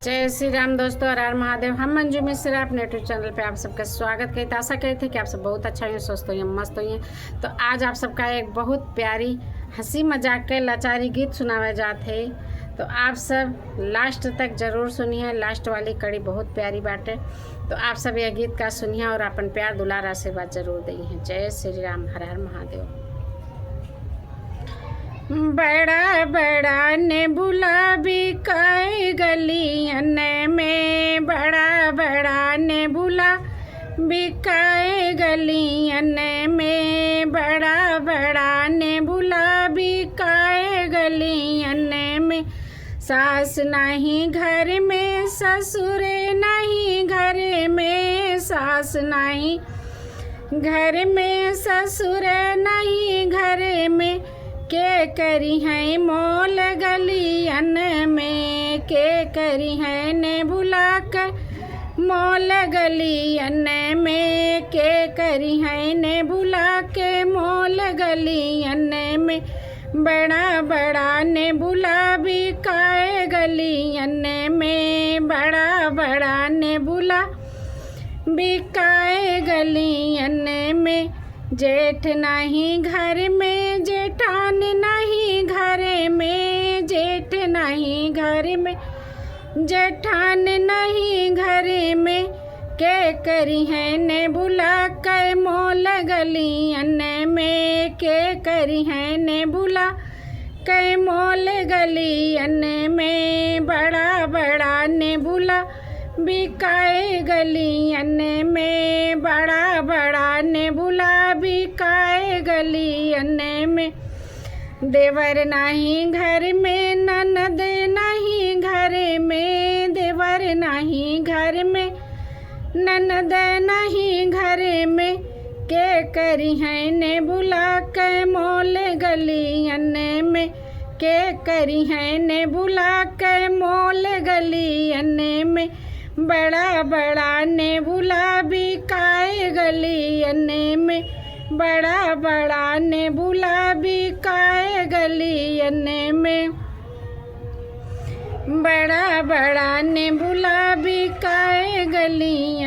जय श्री राम दोस्तों, हर हर महादेव। हम मंजू मिश्रा अपने यूट्यूब चैनल पे आप सबका स्वागत करते। आशा करते थे कि आप सब बहुत अच्छा हुए, स्वस्थ हुए, मस्त हुए। तो आज आप सबका एक बहुत प्यारी हंसी मजाक के लाचारी गीत सुनावे जाते हैं। तो आप सब लास्ट तक ज़रूर सुनिए, लास्ट वाली कड़ी बहुत प्यारी बात है। तो आप सब यह गीत का सुनिए और अपन प्यार दुलार आशीर्वाद जरूर दिए। जय श्री राम, हर हर महादेव। बड़ा बड़ा नेबुला बिकाए गलियन में, बड़ा बड़ा नेबुला बिकाए गलियन में, बड़ा बड़ा नेबुला बिकाए गलियन में। सास नहीं घर में, ससुर नहीं घर में, सास नहीं घर में, ससुर नहीं घर में। के करी है मोल गलियन में, के करी है ने बुला कर मोल गलियन में, के करी है ने बुला के मोल गलियन में। बड़ा बड़ा ने बुला बिकाए गलियन में, बड़ा बड़ा ने बुला बिकाए गलियन में। जेठ नहीं घर में, जेठान नहीं घर में, जेठ नहीं घर में, जेठान नहीं घर में। के करी है ने बुला कर मोल गलियन में, के करी है ने बुला कर मोल गलियन में। बड़ा बड़ा ने बुला बिकाए गलियन में, बड़ा बड़ा ने बुला बिकाए गलियन में। देवर नहीं घर में, ननद नहीं घर में, देवर नहीं घर में, ननद नहीं घर में। के करी है ने बुला कर मोल गलियन में, के करी है ने बुला कर मोल गलियन में। बड़ा बड़ा ने बुला बिकाए गलियन में, बड़ा बड़ा ने बुला बिकाए गलियन में, बड़ा बड़ा ने बुला बिकाए गलियन